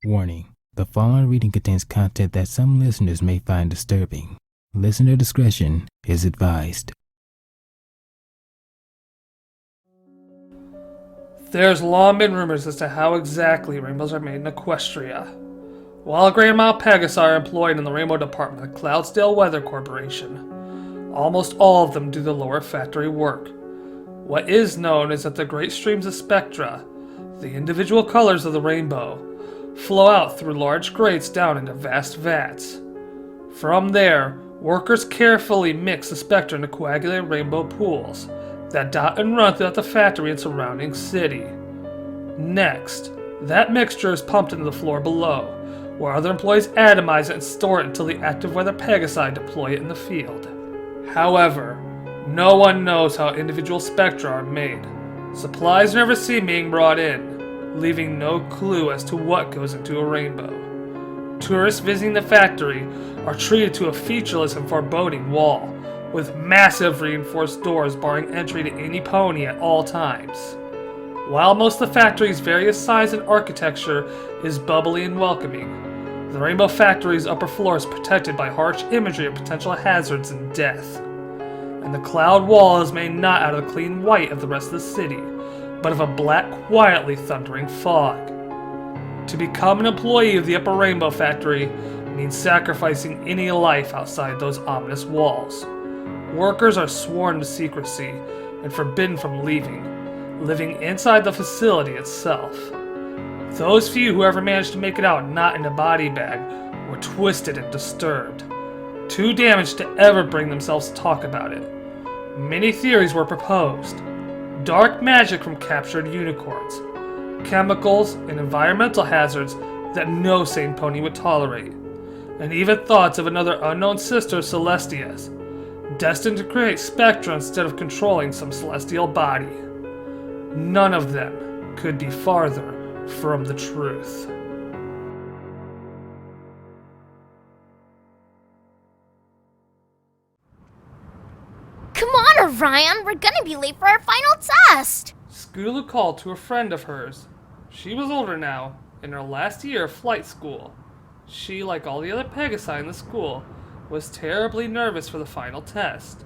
Warning: the following reading contains content that some listeners may find disturbing. Listener discretion is advised. There's long been rumors as to how exactly rainbows are made in Equestria. While a great amount of Pegasi are employed in the rainbow department of the Cloudsdale Weather Corporation, almost all of them do the lower factory work. What is known is that the great streams of spectra, the individual colors of the rainbow, flow out through large grates down into vast vats. From there, workers carefully mix the spectra into coagulated rainbow pools that dot and run throughout the factory and surrounding city. Next, that mixture is pumped into the floor below, where other employees atomize it and store it until the active weather Pegasi deploy it in the field. However, no one knows how individual spectra are made. Supplies are never seen being brought in, leaving no clue as to what goes into a rainbow. Tourists visiting the factory are treated to a featureless and foreboding wall, with massive reinforced doors barring entry to any pony at all times. While most of the factory's various size and architecture is bubbly and welcoming, the Rainbow Factory's upper floor is protected by harsh imagery of potential hazards and death. And the cloud wall is made not out of the clean white of the rest of the city, but of a black, quietly thundering fog. To become an employee of the Upper Rainbow Factory means sacrificing any life outside those ominous walls. Workers are sworn to secrecy and forbidden from living inside the facility itself. Those few who ever managed to make it out not in a body bag were twisted and disturbed, too damaged to ever bring themselves to talk about it. Many theories were proposed. Dark magic from captured unicorns, chemicals and environmental hazards that no sane pony would tolerate, and even thoughts of another unknown sister of Celestia's, destined to create spectra instead of controlling some celestial body. None of them could be farther from the truth. Come on, Orion! We're gonna be late for our final test! Scootaloo called to a friend of hers. She was older now, in her last year of flight school. She, like all the other Pegasi in the school, was terribly nervous for the final test.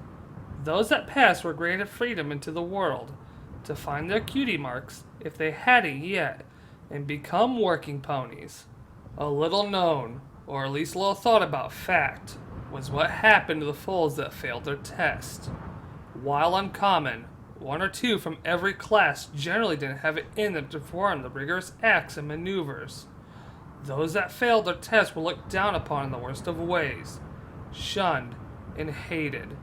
Those that passed were granted freedom into the world to find their cutie marks, if they hadn't yet, and become working ponies. A little known, or at least little thought about fact, was what happened to the foals that failed their test. While uncommon, one or two from every class generally didn't have it in them to perform the rigorous acts and maneuvers. Those that failed their test were looked down upon in the worst of ways, shunned and hated.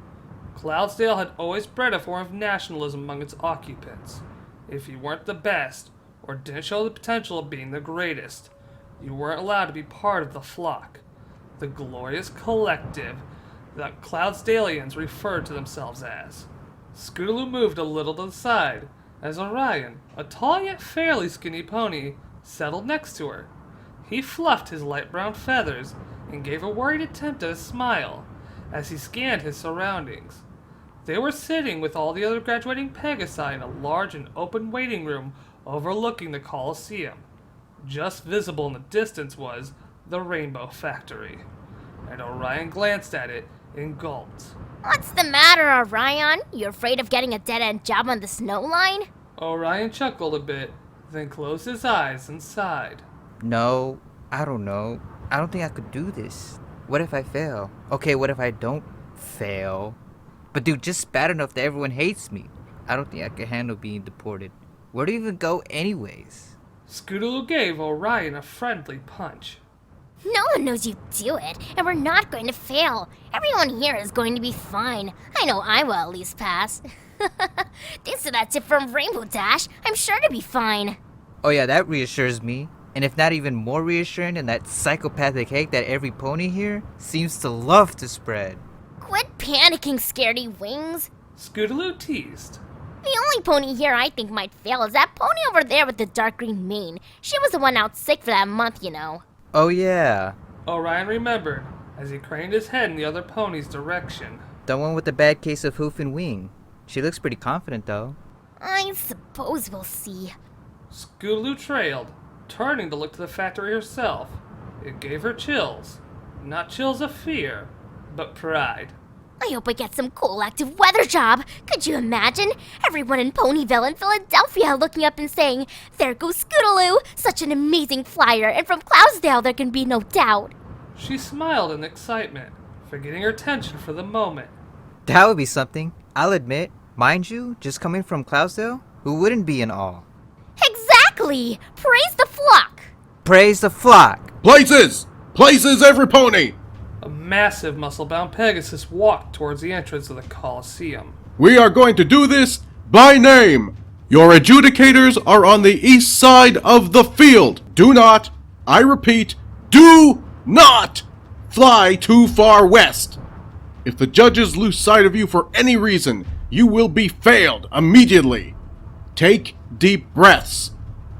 Cloudsdale had always bred a form of nationalism among its occupants. If you weren't the best, or didn't show the potential of being the greatest, you weren't allowed to be part of the flock, the glorious collective that Cloudsdalians referred to themselves as. Scootaloo moved a little to the side, as Orion, a tall yet fairly skinny pony, settled next to her. He fluffed his light brown feathers and gave a worried attempt at a smile as he scanned his surroundings. They were sitting with all the other graduating Pegasi in a large and open waiting room overlooking the Coliseum. Just visible in the distance was the Rainbow Factory, and Orion glanced at it and gulped. What's the matter, Orion? You afraid of getting a dead-end job on the snow line? Orion chuckled a bit, then closed his eyes and sighed. No, I don't know. I don't think I could do this. What if I fail? Okay, what if I don't fail? But dude, just bad enough that everyone hates me. I don't think I could handle being deported. Where do you even go anyways? Scootaloo gave Orion a friendly punch. No one knows you do it, and we're not going to fail. Everyone here is going to be fine. I know I will at least pass. Thanks to that tip from Rainbow Dash, I'm sure to be fine. Oh yeah, that reassures me. And if not even more reassuring than that psychopathic hate that every pony here seems to love to spread. Quit panicking, scaredy wings. Scootaloo teased. The only pony here I think might fail is that pony over there with the dark green mane. She was the one out sick for that month, you know. Oh yeah. Orion remembered as he craned his head in the other pony's direction. The one with the bad case of hoof and wing. She looks pretty confident though. I suppose we'll see. Scootaloo trailed, turning to look to the factory herself. It gave her chills. Not chills of fear, but pride. I hope I get some cool active weather job. Could you imagine? Everyone in Ponyville and Philadelphia looking up and saying, "There goes Scootaloo, such an amazing flyer, and from Cloudsdale there can be no doubt." She smiled in excitement, forgetting her tension for the moment. That would be something, I'll admit. Mind you, just coming from Cloudsdale, who wouldn't be in awe? Exactly! Praise the flock! Praise the flock! Places! Places, every pony! A massive muscle-bound Pegasus walked towards the entrance of the Coliseum. We are going to do this by name. Your adjudicators are on the east side of the field. Do not, I repeat, do not fly too far west. If the judges lose sight of you for any reason, you will be failed immediately. Take deep breaths.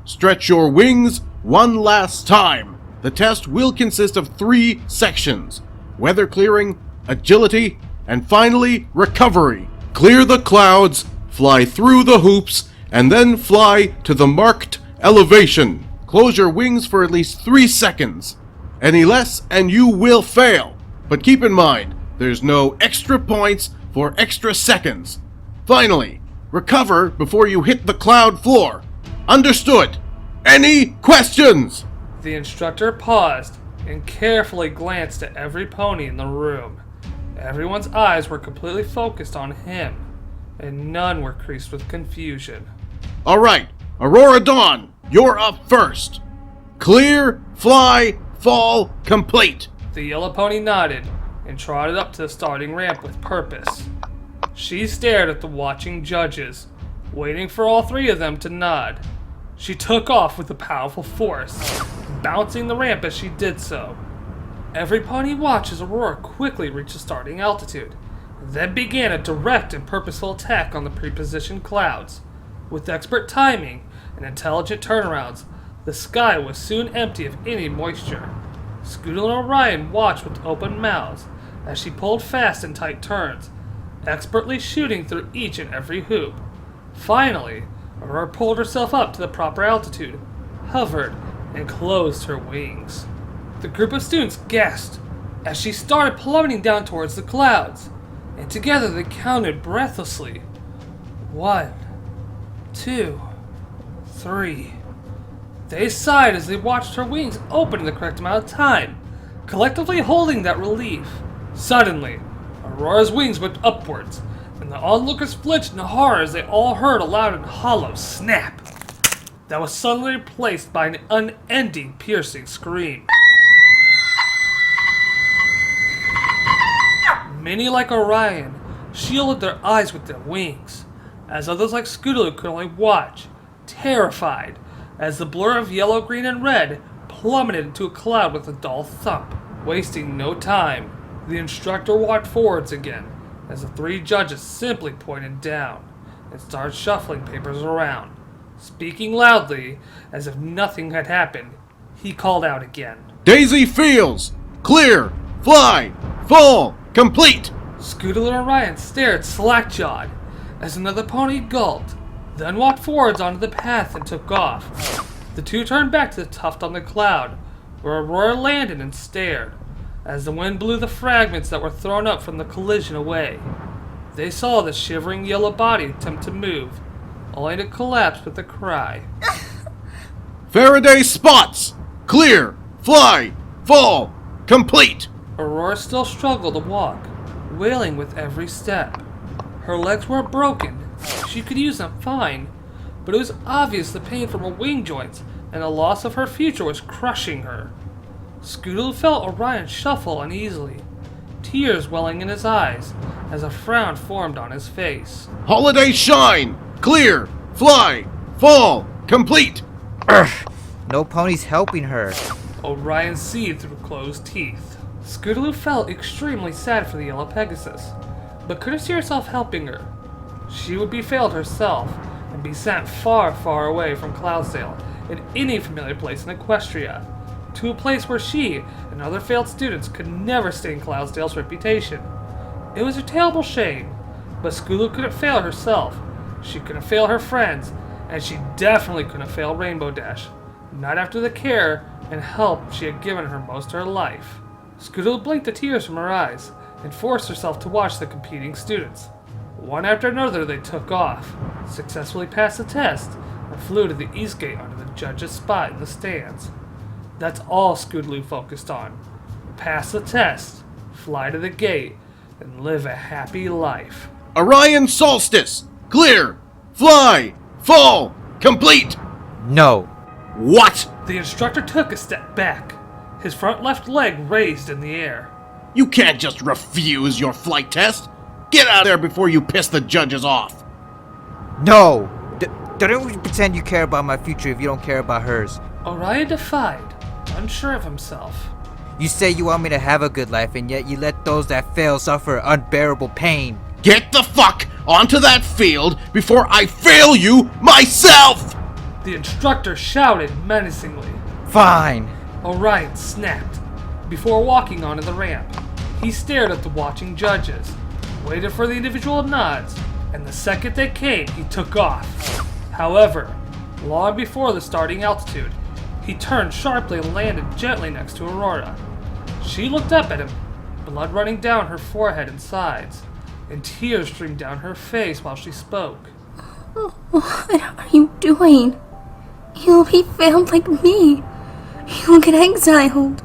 Stretch your wings one last time. The test will consist of 3 sections: weather clearing, agility, and finally, recovery. Clear the clouds, fly through the hoops, and then fly to the marked elevation. Close your wings for at least 3 seconds. Any less and you will fail. But keep in mind, there's no extra points for extra seconds. Finally, recover before you hit the cloud floor. Understood? Any questions? The instructor paused and carefully glanced at every pony in the room. Everyone's eyes were completely focused on him, and none were creased with confusion. Alright, Aurora Dawn, you're up first. Clear, fly, fall, complete. The yellow pony nodded and trotted up to the starting ramp with purpose. She stared at the watching judges, waiting for all 3 of them to nod. She took off with a powerful force, bouncing the ramp as she did so. Every pony watched as Aurora quickly reached the starting altitude, then began a direct and purposeful attack on the pre-positioned clouds. With expert timing and intelligent turnarounds, the sky was soon empty of any moisture. Scootaloo and Orion watched with open mouths as she pulled fast and tight turns, expertly shooting through each and every hoop. Finally, Aurora pulled herself up to the proper altitude, hovered, and closed her wings. The group of students gasped as she started plummeting down towards the clouds, and together they counted breathlessly. 1, 2, 3. They sighed as they watched her wings open in the correct amount of time, collectively holding that relief. Suddenly, Aurora's wings went upwards, and the onlookers flinched in horror as they all heard a loud and hollow snap that was suddenly replaced by an unending, piercing scream. Many, like Orion, shielded their eyes with their wings, as others like Scootaloo could only watch, terrified, as the blur of yellow, green, and red plummeted into a cloud with a dull thump. Wasting no time, the instructor walked forwards again, as the 3 judges simply pointed down and started shuffling papers around. Speaking loudly, as if nothing had happened, he called out again. Daisy Fields, clear, fly, fall, complete. Scootaloo and Orion stared slack-jawed as another pony gulped, then walked forwards onto the path and took off. The 2 turned back to the tuft on the cloud, where Aurora landed and stared, as the wind blew the fragments that were thrown up from the collision away. They saw the shivering yellow body attempt to move, only to collapse with a cry. Faraday spots, clear, fly, fall, complete. Aurora still struggled to walk, wailing with every step. Her legs were broken. She could use them fine, but it was obvious the pain from her wing joints and the loss of her future was crushing her. Scootaloo felt Orion shuffle uneasily, tears welling in his eyes as a frown formed on his face. Holiday shine, clear, fly, fall, complete. No ponies helping her. Orion seethed through closed teeth. Scootaloo felt extremely sad for the yellow Pegasus, but couldn't see herself helping her. She would be failed herself and be sent far, far away from Cloudsdale in any familiar place in Equestria, to a place where she and other failed students could never stain Cloudsdale's reputation. It was a terrible shame, but Scootaloo couldn't fail herself. She couldn't fail her friends, and she definitely couldn't fail Rainbow Dash. not after the care and help she had given her most of her life. Scootaloo blinked the tears from her eyes and forced herself to watch the competing students. One after another they took off, successfully passed the test, and flew to the east gate under the judge's spot in the stands. That's all Scootaloo focused on. Pass the test, fly to the gate, and live a happy life. Orion Solstice! Clear! Fly! Fall! Complete! No. What? The instructor took a step back, his front left leg raised in the air. You can't just refuse your flight test! Get out of there before you piss the judges off! No! Don't pretend you care about my future if you don't care about hers. Orion defied, unsure of himself. You say you want me to have a good life, and yet you let those that fail suffer unbearable pain. Get the fuck onto that field before I fail you myself! The instructor shouted menacingly. Fine. Orion snapped. Before walking onto the ramp, he stared at the watching judges, waited for the individual nods, and the second they came, he took off. However, long before the starting altitude, he turned sharply and landed gently next to Aurora. She looked up at him, blood running down her forehead and sides, and tears streamed down her face while she spoke. What are you doing? You'll be failed like me. You'll get exiled.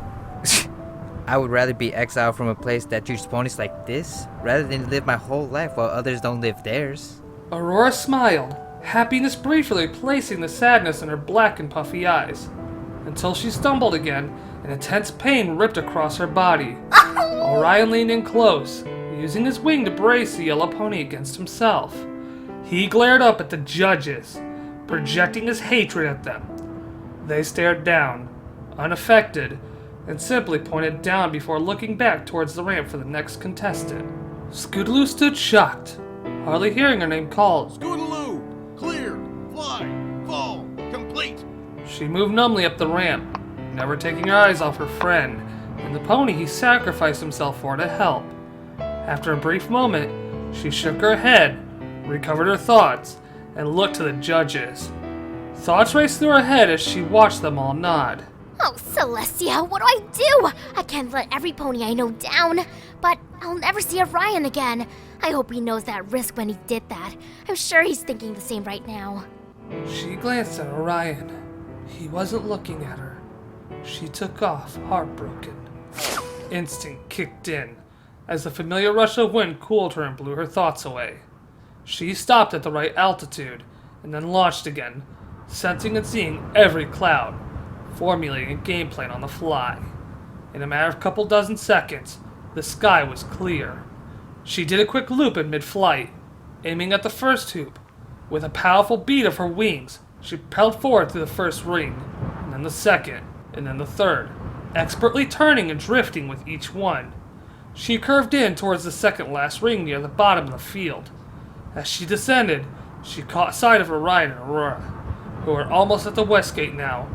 I would rather be exiled from a place that treats ponies like this, rather than live my whole life while others don't live theirs. Aurora smiled, happiness briefly replacing the sadness in her black and puffy eyes, until she stumbled again, and intense pain ripped across her body. Orion leaned in close, using his wing to brace the yellow pony against himself. He glared up at the judges, projecting his hatred at them. They stared down, unaffected, and simply pointed down before looking back towards the ramp for the next contestant. Scootaloo stood shocked, hardly hearing her name called. Scootaloo! Clear! Fly! Fall! Complete! She moved numbly up the ramp, never taking her eyes off her friend, and the pony he sacrificed himself for to help. After a brief moment, she shook her head, recovered her thoughts, and looked to the judges. Thoughts raced through her head as she watched them all nod. Oh, Celestia, what do I do? I can't let every pony I know down, but I'll never see Orion again. I hope he knows that risk when he did that. I'm sure he's thinking the same right now. She glanced at Orion. He wasn't looking at her. She took off, heartbroken. Instinct kicked in, as the familiar rush of wind cooled her and blew her thoughts away. She stopped at the right altitude, and then launched again, sensing and seeing every cloud, formulating a game plan on the fly. In a matter of a couple dozen seconds, the sky was clear. She did a quick loop in mid-flight, aiming at the first hoop. With a powerful beat of her wings, she propelled forward through the first ring, and then the second, and then the third, expertly turning and drifting with each one. She curved in towards the second last ring near the bottom of the field. As she descended, she caught sight of Orion and Aurora, who were almost at the west gate now.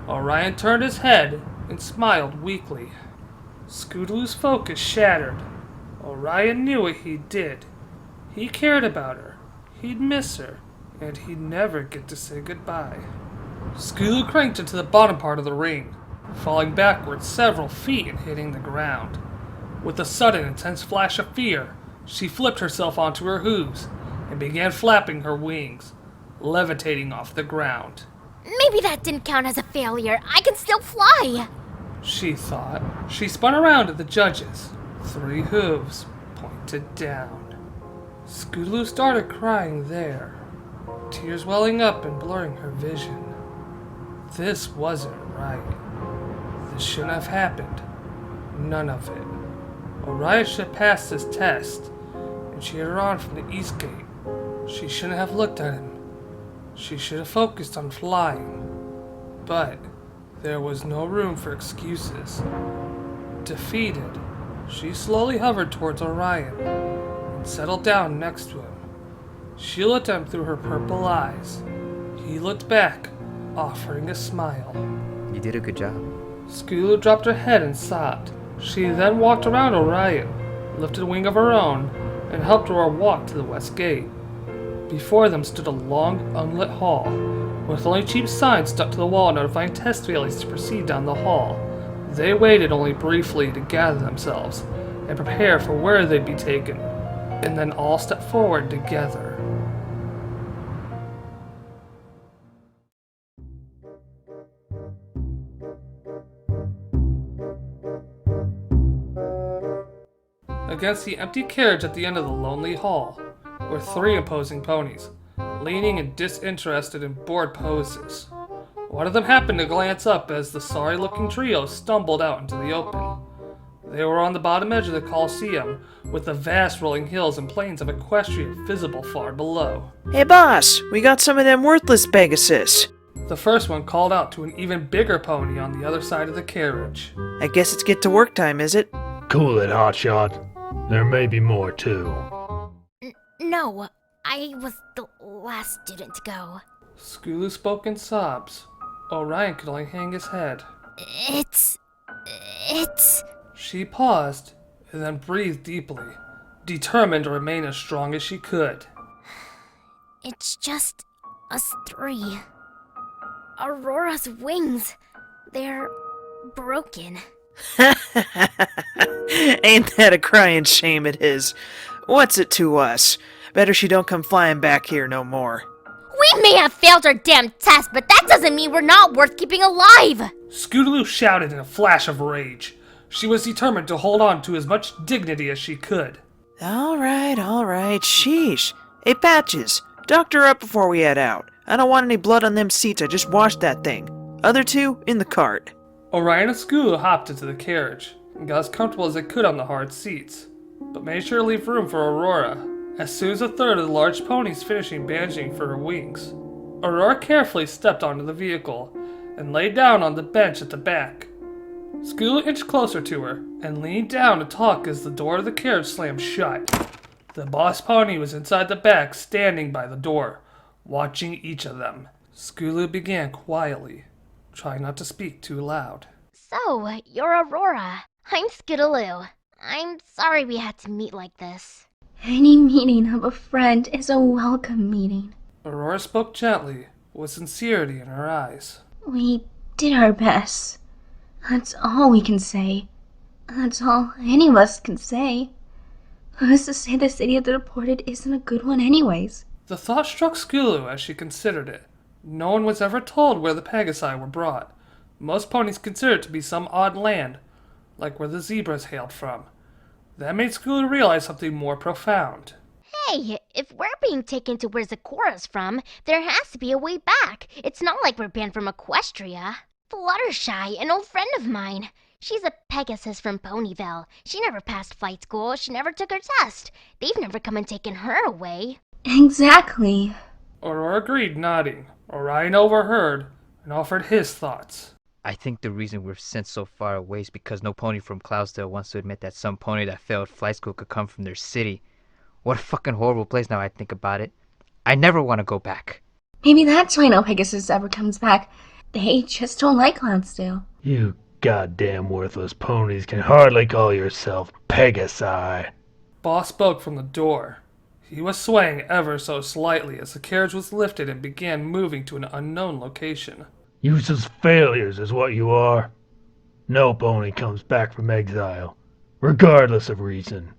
Orion turned his head and smiled weakly. Scootaloo's focus shattered. Orion knew what he did. He cared about her. He'd miss her, and he'd never get to say goodbye. Scootaloo cranked into the bottom part of the ring, falling backwards several feet and hitting the ground. With a sudden intense flash of fear, she flipped herself onto her hooves and began flapping her wings, levitating off the ground. Maybe that didn't count as a failure. I can still fly. She thought. She spun around at the judges. 3 hooves pointed down. Scootaloo started crying there, tears welling up and blurring her vision. This wasn't right. This shouldn't have happened. None of it. Orion should have passed this test, and she had run from the east gate. She shouldn't have looked at him. She should have focused on flying. But there was no room for excuses. Defeated, she slowly hovered towards Orion and settled down next to him. She looked at him through her purple eyes. He looked back, offering a smile. You did a good job. Scootaloo dropped her head and sobbed. She then walked around Orion, lifted a wing of her own, and helped Aurora walk to the west gate. Before them stood a long, unlit hall, with only cheap signs stuck to the wall notifying test failures to proceed down the hall. They waited only briefly to gather themselves and prepare for where they'd be taken, and then all stepped forward together. Against the empty carriage at the end of the lonely hall were 3 imposing ponies, leaning in disinterested and bored poses. One of them happened to glance up as the sorry-looking trio stumbled out into the open. They were on the bottom edge of the Coliseum, with the vast rolling hills and plains of Equestria visible far below. Hey boss, we got some of them worthless Pegasus. The first one called out to an even bigger pony on the other side of the carriage. I guess it's get to work time, is it? Cool it, Hotshot. There may be more, too. No, I was the last student to go. Scootaloo spoke in sobs. Orion could only hang his head. It's... She paused, and then breathed deeply, determined to remain as strong as she could. It's just us 3. Aurora's wings, they're broken. Ain't that a crying shame it is? What's it to us? Better she don't come flying back here no more. We may have failed our damn test, but that doesn't mean we're not worth keeping alive! Scootaloo shouted in a flash of rage. She was determined to hold on to as much dignity as she could. Alright, sheesh. Hey Patches, doctor her up before we head out. I don't want any blood on them seats, I just washed that thing. Other 2, in the cart. Orion and Scootaloo hopped into the carriage and got as comfortable as they could on the hard seats, but made sure to leave room for Aurora. As soon as a third of the large ponies finishing bandaging for her wings, Aurora carefully stepped onto the vehicle and lay down on the bench at the back. Scootaloo inched closer to her and leaned down to talk as the door of the carriage slammed shut. The boss pony was inside the back, standing by the door, watching each of them. Scootaloo began quietly, trying not to speak too loud. So, you're Aurora. I'm Scootaloo. I'm sorry we had to meet like this. Any meeting of a friend is a welcome meeting. Aurora spoke gently, with sincerity in her eyes. We did our best. That's all we can say. That's all any of us can say. Who's to say the city of the deported isn't a good one anyways? The thought struck Scootaloo as she considered it. No one was ever told where the Pegasi were brought. Most ponies considered it to be some odd land, like where the zebras hailed from. That made Scootaloo realize something more profound. Hey, if we're being taken to where Zecora's from, there has to be a way back. It's not like we're banned from Equestria. Fluttershy, an old friend of mine. She's a Pegasus from Ponyville. She never passed flight school. She never took her test. They've never come and taken her away. Exactly. Aurora agreed, nodding. Orion overheard and offered his thoughts. I think the reason we're sent so far away is because no pony from Cloudsdale wants to admit that some pony that failed flight school could come from their city. What a fucking horrible place now I think about it. I never want to go back. Maybe that's why no Pegasus ever comes back. They just don't like Cloudsdale. You goddamn worthless ponies can hardly call yourself Pegasi. Boss spoke from the door. He was swaying ever so slightly as the carriage was lifted and began moving to an unknown location. Useless failures is what you are. No pony comes back from exile, regardless of reason.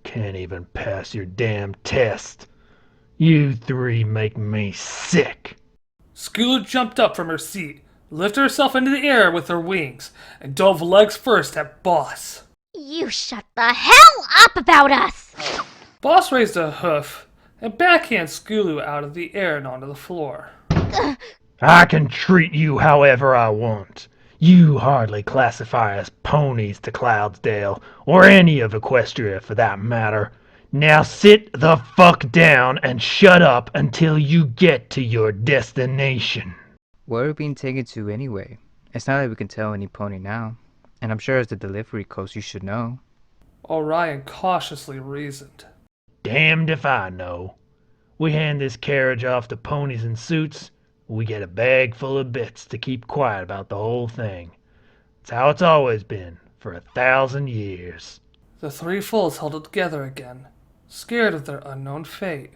Can't even pass your damn test. You 3 make me sick. Scootaloo jumped up from her seat, lifted herself into the air with her wings, and dove legs first at Boss. You shut the hell up about us! Boss raised a hoof and backhanded Scootaloo out of the air and onto the floor. I can treat you however I want. You hardly classify as ponies to Cloudsdale, or any of Equestria for that matter. Now sit the fuck down and shut up until you get to your destination. Where are we being taken to anyway? It's not like we can tell any pony now. And I'm sure as the delivery coast you should know. Orion cautiously reasoned. Damned if I know. We hand this carriage off to ponies in suits, we get a bag full of bits to keep quiet about the whole thing. It's how it's always been, for 1,000 years. The 3 fools huddled together again, scared of their unknown fate.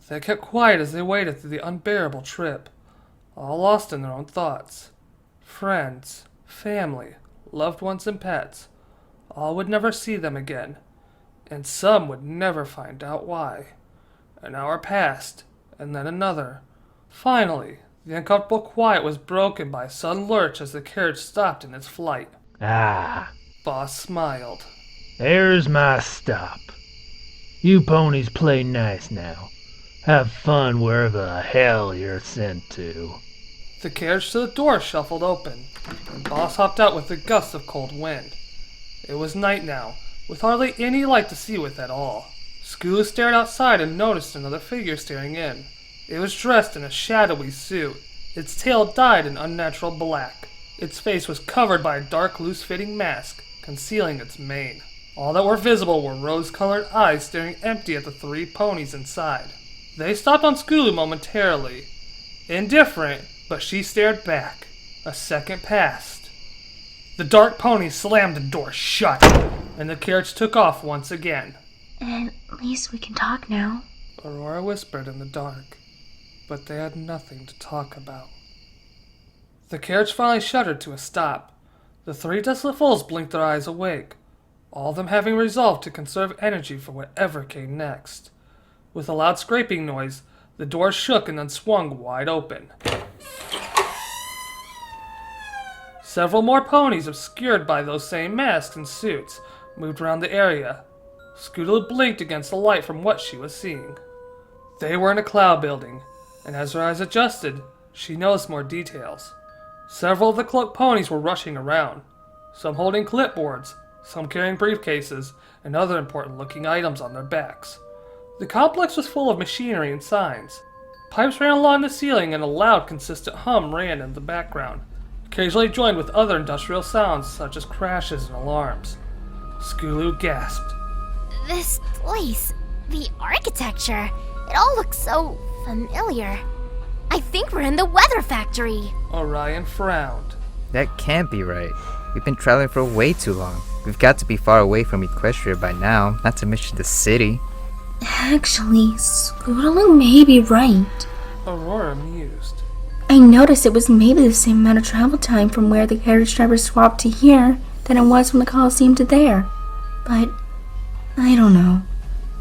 They kept quiet as they waited through the unbearable trip, all lost in their own thoughts. Friends, family, loved ones, and pets, all would never see them again, and some would never find out why. An hour passed, and then another. Finally, the uncomfortable quiet was broken by a sudden lurch as the carriage stopped in its flight. Ah, Boss smiled. there's my stop. You ponies play nice now. Have fun wherever the hell you're sent to. The carriage to the door shuffled open, and Boss hopped out with a gust of cold wind. It was night now, with hardly any light to see with at all. Scootaloo stared outside and noticed another figure staring in. It was dressed in a shadowy suit. Its tail dyed an unnatural black. Its face was covered by a dark, loose-fitting mask, concealing its mane. All that were visible were rose-colored eyes staring empty at the three ponies inside. They stopped on Scootaloo momentarily. Indifferent, but she stared back. A second passed. The dark pony slammed the door shut, and the carriage took off once again. At least we can talk now. Aurora whispered in the dark, but they had nothing to talk about. The carriage finally shuddered to a stop. The three desolate fools blinked their eyes awake, all of them having resolved to conserve energy for whatever came next. With a loud scraping noise, the door shook and then swung wide open. Several more ponies, obscured by those same masks and suits, moved around the area. Scootaloo blinked against the light from what she was seeing. They were in a cloud building, and as her eyes adjusted, she noticed more details. Several of the cloaked ponies were rushing around, some holding clipboards, some carrying briefcases, and other important-looking items on their backs. The complex was full of machinery and signs. Pipes ran along the ceiling, and a loud, consistent hum ran in the background, occasionally joined with other industrial sounds such as crashes and alarms. Scootaloo gasped. This place, the architecture, it all looks so familiar. I think we're in the weather factory. Orion frowned. That can't be right. We've been traveling for way too long. We've got to be far away from Equestria by now, not to mention the city. Actually, Scootaloo may be right. Aurora mused. I noticed it was maybe the same amount of travel time from where the carriage driver swapped to here than it was from the Coliseum to there. But I don't know.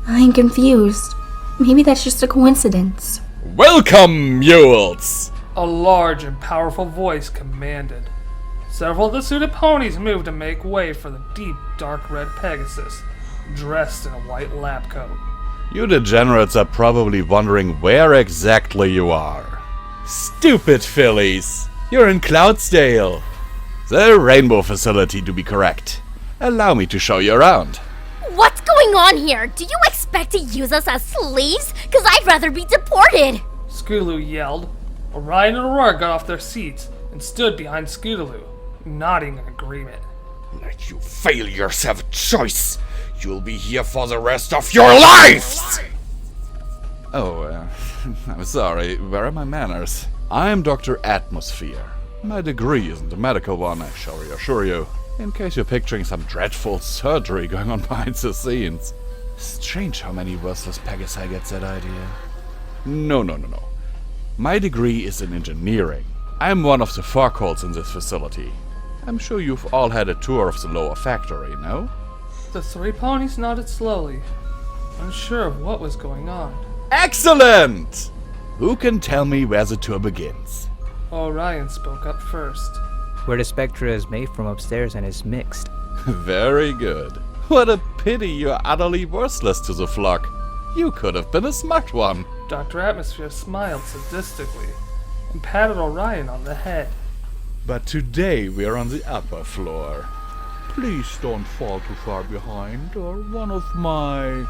I'm confused. Maybe that's just a coincidence. Welcome, mules! A large and powerful voice commanded. Several of the suited ponies moved to make way for the deep, dark red Pegasus, dressed in a white lab coat. You degenerates are probably wondering where exactly you are. Stupid fillies! You're in Cloudsdale. The Rainbow facility, to be correct. Allow me to show you around. What's going on here? Do you expect to use us as slaves? Because I'd rather be deported. Scootaloo yelled. Orion and Aurora got off their seats and stood behind Scootaloo, nodding in agreement. Let you failures have a choice. You'll be here for the rest of your lives! Oh, I'm sorry. Where are my manners? I'm Dr. Atmosphere. My degree isn't a medical one, I shall reassure you. In case you're picturing some dreadful surgery going on behind the scenes. Strange how many worthless Pegasi gets that idea. No. My degree is in engineering. I'm one of the forecasts in this facility. I'm sure you've all had a tour of the lower factory, no? The three ponies nodded slowly, unsure of what was going on. Excellent! Who can tell me where the tour begins? Orion spoke up first. Where the Spectra is made from upstairs and is mixed. Very good. What a pity you're utterly worthless to the flock. You could have been a smart one. Dr. Atmosphere smiled sadistically and patted Orion on the head. But today we're on the upper floor. Please don't fall too far behind, or one of my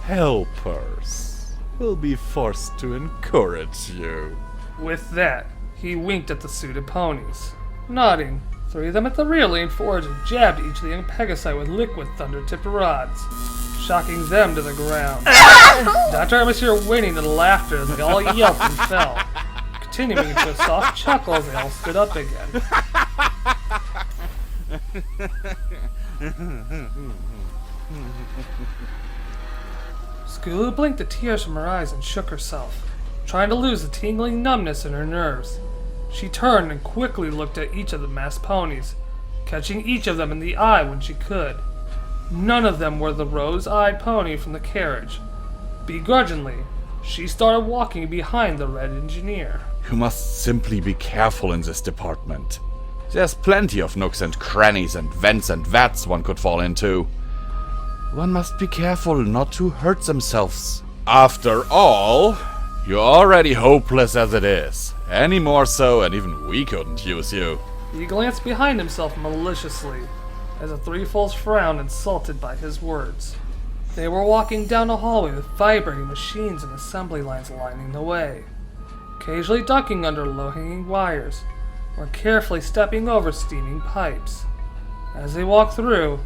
helpers will be forced to encourage you. With that, he winked at the suited ponies. Nodding, three of them at the rear leaned forward and jabbed each of the young Pegasi with liquid thunder-tipped rods, shocking them to the ground. Dr. Atmosphere whinnied in laughter as they all yelped and fell, continuing into a soft chuckle as they all stood up again. Scootaloo blinked the tears from her eyes and shook herself, trying to lose the tingling numbness in her nerves. She turned and quickly looked at each of the masked ponies, catching each of them in the eye when she could. None of them were the rose-eyed pony from the carriage. Begrudgingly, she started walking behind the red engineer. You must simply be careful in this department. There's plenty of nooks and crannies and vents and vats one could fall into. One must be careful not to hurt themselves. After all, you're already hopeless as it is. Any more so, and even we couldn't use you. He glanced behind himself maliciously, as the three fools frowned, insulted by his words. They were walking down a hallway with vibrating machines and assembly lines lining the way, occasionally ducking under low-hanging wires, or carefully stepping over steaming pipes. As they walked through,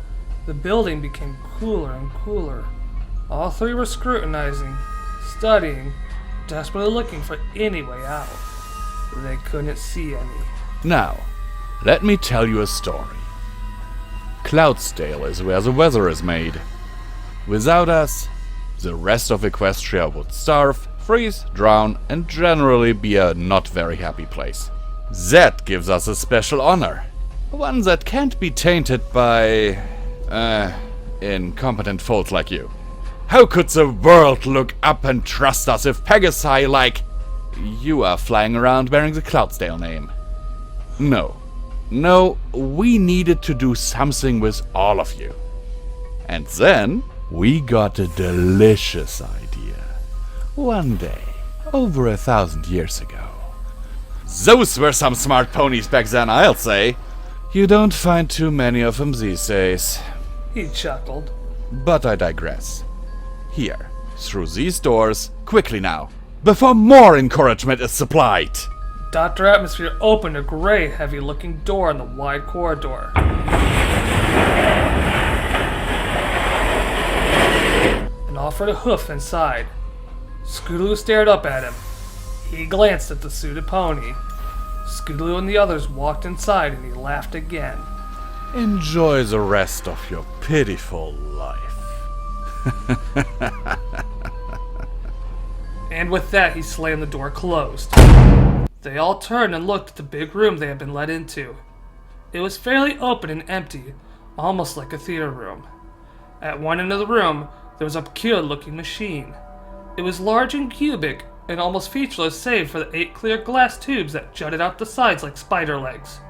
the building became cooler and cooler. All three were scrutinizing, studying, desperately looking for any way out. They couldn't see any. Now, let me tell you a story. Cloudsdale is where the weather is made. Without us, the rest of Equestria would starve, freeze, drown, and generally be a not very happy place. That gives us a special honor. One that can't be tainted by, incompetent folks like you. How could the world look up and trust us if Pegasi like you are flying around bearing the Cloudsdale name? No, we needed to do something with all of you. And then we got a delicious idea. One day, over 1,000 years ago. Those were some smart ponies back then, I'll say. You don't find too many of them these days. He chuckled. But I digress. Here, through these doors, quickly now, before more encouragement is supplied. Dr. Atmosphere opened a gray, heavy-looking door in the wide corridor. And offered a hoof inside. Scootaloo stared up at him. He glanced at the suited pony. Scootaloo and the others walked inside and he laughed again. Enjoy the rest of your pitiful life. And with that, he slammed the door closed. They all turned and looked at the big room they had been let into. It was fairly open and empty, almost like a theater room. At one end of the room, there was a peculiar-looking machine. It was large and cubic, and almost featureless save for the 8 clear glass tubes that jutted out the sides like spider legs.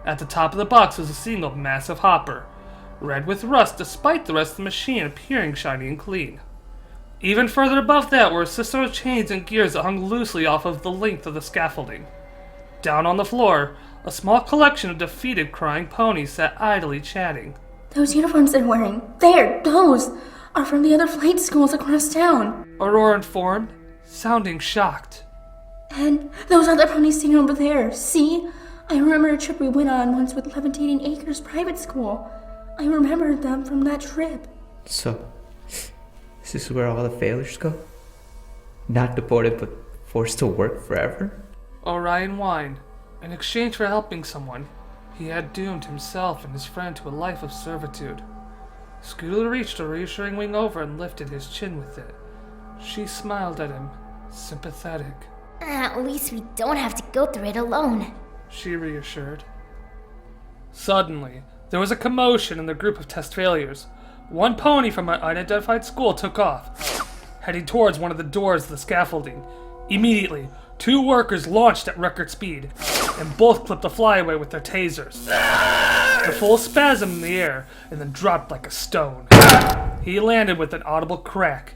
At the top of the box was a single massive hopper, red with rust despite the rest of the machine appearing shiny and clean. Even further above that were a system of chains and gears that hung loosely off of the length of the scaffolding. Down on the floor, a small collection of defeated, crying ponies sat idly chatting. Those uniforms they're wearing, those are from the other flight schools across town. Aurora informed, sounding shocked. And those other ponies sitting over there, see? I remember a trip we went on once with Levitating Acres Private School. I remember them from that trip. So, this is where all the failures go? Not deported, but forced to work forever? Orion whined. In exchange for helping someone, he had doomed himself and his friend to a life of servitude. Scootaloo reached a reassuring wing over and lifted his chin with it. She smiled at him, sympathetic. At least we don't have to go through it alone, she reassured. Suddenly, there was a commotion in the group of test failures. One pony from an unidentified school took off, heading towards one of the doors of the scaffolding. Immediately, 2 workers launched at record speed, and both clipped a flyaway with their tasers. The fool spasmed in the air, and then dropped like a stone. He landed with an audible crack,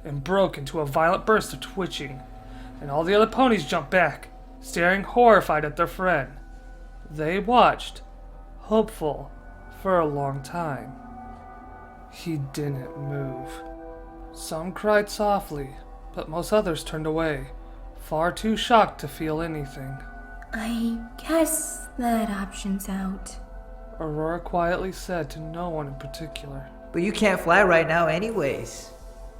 and broke into a violent burst of twitching, and all the other ponies jumped back, staring horrified at their friend. They watched, hopeful, for a long time. He didn't move. Some cried softly, but most others turned away, far too shocked to feel anything. I guess that option's out, Aurora quietly said to no one in particular. But you can't fly right now anyways.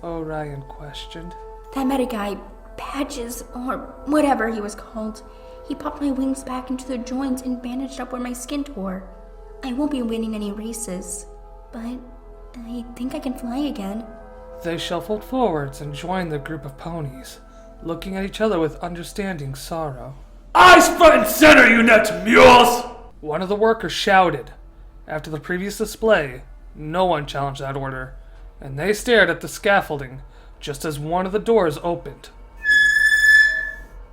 Orion questioned. That meta guy, Patches, or whatever he was called, he popped my wings back into their joints and bandaged up where my skin tore. I won't be winning any races, but I think I can fly again. They shuffled forwards and joined the group of ponies, looking at each other with understanding sorrow. Eyes front and center, you next mules! One of the workers shouted. After the previous display, no one challenged that order, and they stared at the scaffolding just as one of the doors opened.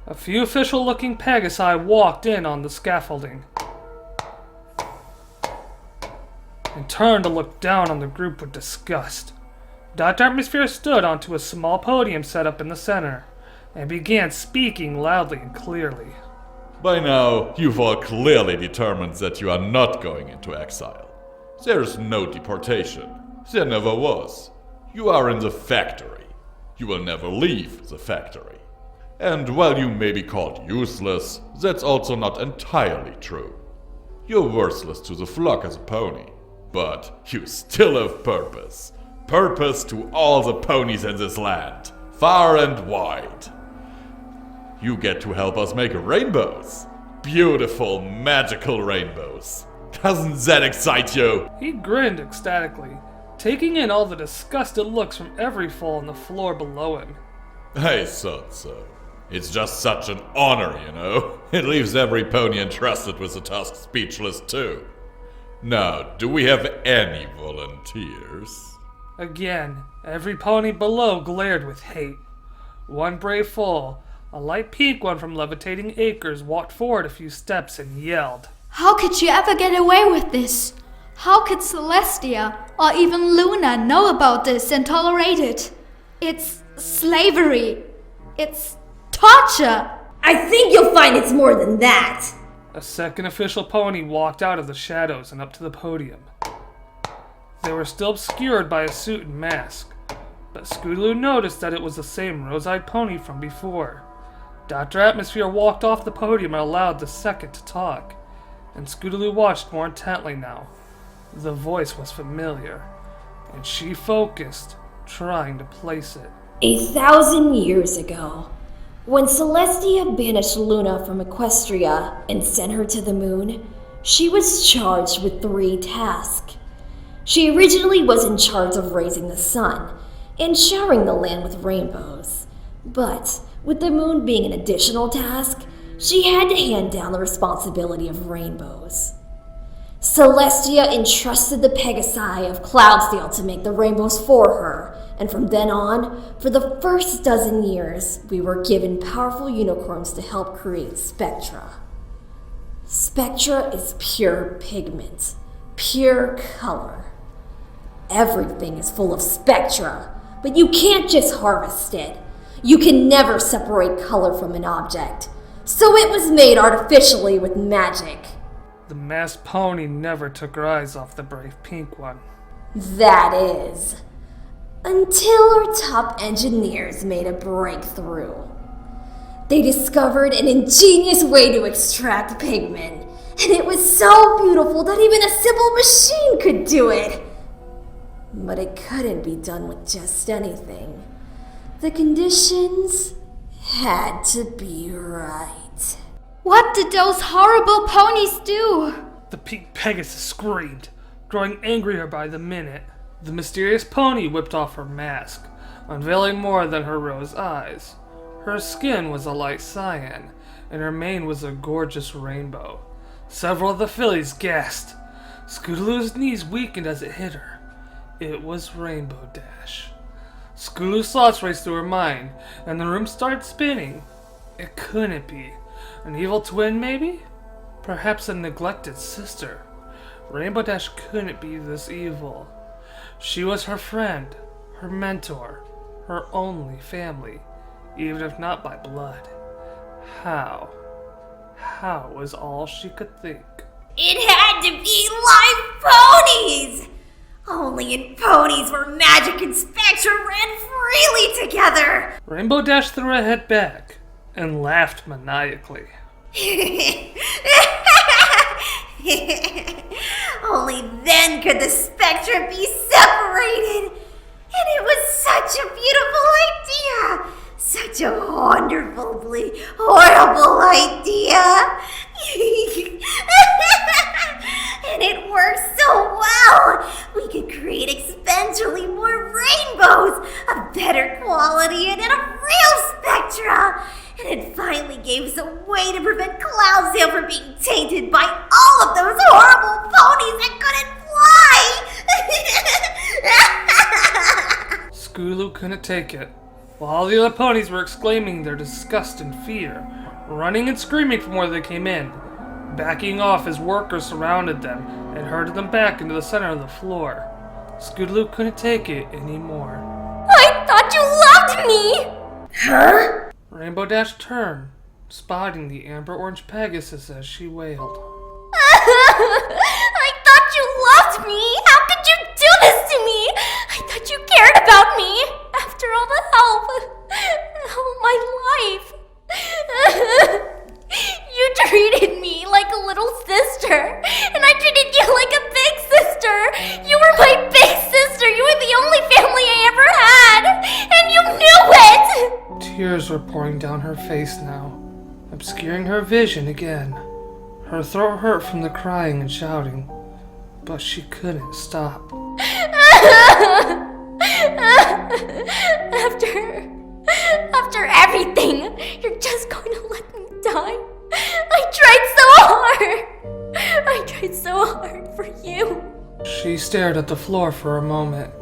A few official-looking Pegasi walked in on the scaffolding and turned to look down on the group with disgust. Dr. Atmosphere stood onto a small podium set up in the center and began speaking loudly and clearly. By now, you've all clearly determined that you are not going into exile. There's no deportation. There never was. You are in the factory. You will never leave the factory. And while you may be called useless, that's also not entirely true. You're worthless to the flock as a pony, but you still have purpose. Purpose to all the ponies in this land, far and wide. You get to help us make rainbows. Beautiful, magical rainbows. Doesn't that excite you? He grinned ecstatically, taking in all the disgusted looks from every foal on the floor below him. I thought so. It's just such an honor, you know. It leaves every pony entrusted with the task speechless, too. Now, do we have any volunteers? Again, every pony below glared with hate. One brave foal, a light pink one from Levitating Acres, walked forward a few steps and yelled. How could you ever get away with this? How could Celestia or even Luna know about this and tolerate it? It's slavery. It's torture. I think you'll find it's more than that. A second official pony walked out of the shadows and up to the podium. They were still obscured by a suit and mask, but Scootaloo noticed that it was the same rose-eyed pony from before. Dr. Atmosphere walked off the podium and allowed the second to talk, and Scootaloo watched more intently now. The voice was familiar, and she focused, trying to place it. 1,000 years ago, when Celestia banished Luna from Equestria and sent her to the moon, she was charged with 3 tasks. She originally was in charge of raising the sun and showering the land with rainbows. But with the moon being an additional task, she had to hand down the responsibility of rainbows. Celestia entrusted the Pegasi of Cloudsdale to make the rainbows for her, and from then on, for the first dozen years, we were given powerful unicorns to help create Spectra. Spectra is pure pigment, pure color. Everything is full of spectra, but you can't just harvest it. You can never separate color from an object, so it was made artificially with magic. The masked pony never took her eyes off the brave pink one. That is, until our top engineers made a breakthrough. They discovered an ingenious way to extract pigment, and it was so beautiful that even a simple machine could do it. But it couldn't be done with just anything. The conditions had to be right. What did those horrible ponies do? The pink Pegasus screamed, growing angrier by the minute. The mysterious pony whipped off her mask, unveiling more than her rose eyes. Her skin was a light cyan, and her mane was a gorgeous rainbow. Several of the fillies gasped. Scootaloo's knees weakened as it hit her. It was Rainbow Dash. Scootaloo's thoughts raced through her mind, and the room started spinning. It couldn't be. An evil twin, maybe? Perhaps a neglected sister. Rainbow Dash couldn't be this evil. She was her friend, her mentor, her only family, even if not by blood. How? How was all she could think. It had to be live ponies! Only in ponies where magic and spectra ran freely together! Rainbow Dash threw her head back and laughed maniacally. Only then could the spectra be separated! And it was such a beautiful idea! Such a wonderfully horrible idea! And it worked so well! We could create exponentially more rainbows, of better quality and in a real spectra! and it finally gave us a way to prevent Cloudsdale from being tainted by all of those horrible ponies that couldn't fly! Scootaloo couldn't take it. While all the other ponies were exclaiming their disgust and fear, running and screaming from where they came in, backing off as workers surrounded them and herded them back into the center of the floor. Scootaloo couldn't take it anymore. I thought you loved me! Huh? Rainbow Dash turned, spotting the amber-orange Pegasus as she wailed. I thought you loved me! How could you do this to me? I thought you cared about me! After all the help, all my life. You treated me like a little sister, and I treated you like a big sister. You were my big sister. You were the only family I ever had, and you knew it! Tears were pouring down her face now, obscuring her vision again. Her throat hurt from the crying and shouting, but she couldn't stop. After everything, you're just going to let me die? I tried so hard for you. She stared at the floor for a moment.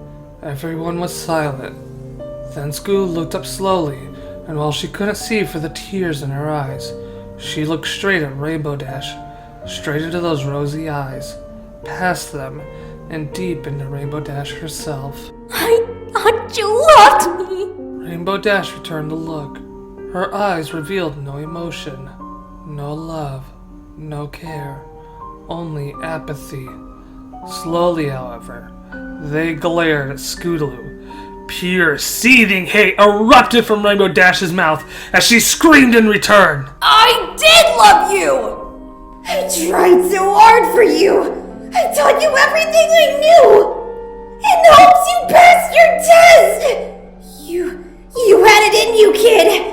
Everyone was silent. Then Scoo looked up slowly, and while she couldn't see for the tears in her eyes, she looked straight at Rainbow Dash, straight into those rosy eyes, past them, and deep into Rainbow Dash herself. I thought you loved me. Rainbow Dash returned the look. Her eyes revealed no emotion, no love, no care, only apathy. Slowly, however, they glared at Scootaloo. Pure, seething hate erupted from Rainbow Dash's mouth as she screamed in return. I did love you! I tried so hard for you! I taught you everything I knew! In hopes you passed your test! You had it in you, kid!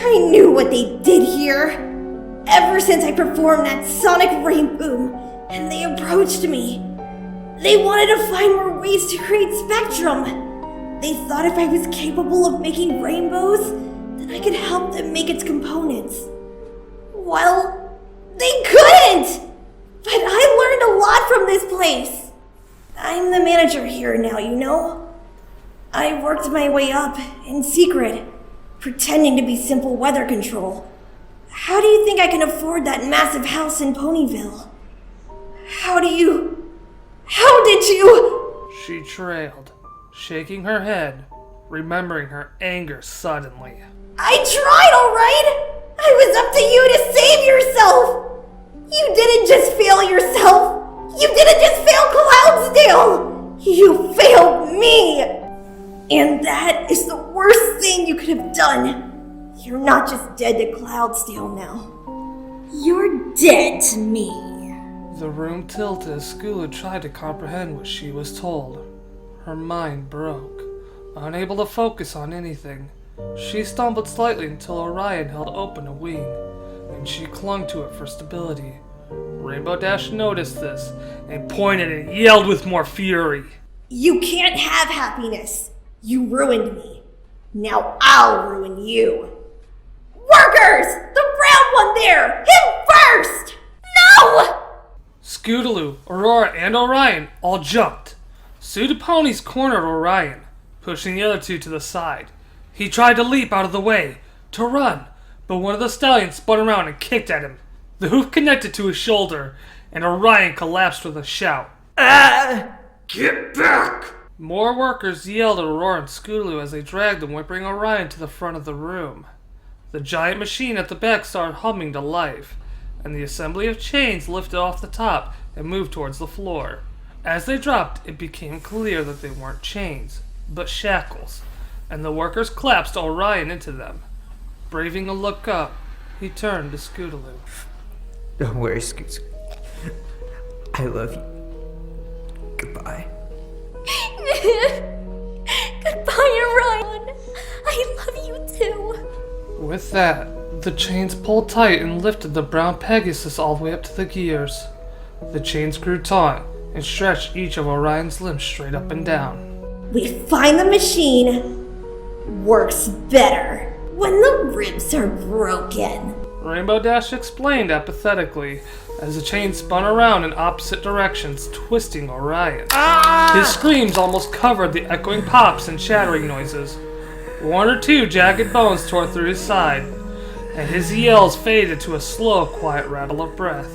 I knew what they did here. Ever since I performed that sonic rainboom, and they approached me. They wanted to find more ways to create spectrum. They thought if I was capable of making rainbows, then I could help them make its components. Well, they couldn't! But I learned a lot from this place. I'm the manager here now, you know? I worked my way up, in secret, pretending to be simple weather control. How do you think I can afford that massive house in Ponyville? How did you... She trailed, shaking her head, remembering her anger suddenly. I tried, alright? I was up to you to save yourself! You didn't just fail yourself! You didn't just fail Cloudsdale! You failed me! And that is the worst thing you could have done. You're not just dead to Cloudsdale now. You're dead to me. The room tilted as Scootaloo tried to comprehend what she was told. Her mind broke. Unable to focus on anything, she stumbled slightly until Orion held open a wing, and she clung to it for stability. Rainbow Dash noticed this and pointed and yelled with more fury. You can't have happiness. You ruined me. Now I'll ruin you. Workers! The brown one there! Him first! No! Scootaloo, Aurora, and Orion all jumped. Pseudoponies cornered Orion, pushing the other two to the side. He tried to leap out of the way, to run, but one of the stallions spun around and kicked at him. The hoof connected to his shoulder, and Orion collapsed with a shout. Get back! More workers yelled at Aurora and Scootaloo as they dragged them, whipping Orion to the front of the room. The giant machine at the back started humming to life, and the assembly of chains lifted off the top and moved towards the floor. As they dropped, it became clear that they weren't chains, but shackles, and the workers collapsed Orion into them. Braving a look up, he turned to Scootaloo. Don't worry, Scoots. I love you. Goodbye. Goodbye, Orion. I love you too. With that, the chains pulled tight and lifted the brown Pegasus all the way up to the gears. The chains grew taut and stretched each of Orion's limbs straight up and down. We find the machine works better when the ribs are broken. Rainbow Dash explained apathetically as the chain spun around in opposite directions, twisting Orion. His screams almost covered the echoing pops and shattering noises. One or two jagged bones tore through his side, and his yells faded to a slow, quiet rattle of breath.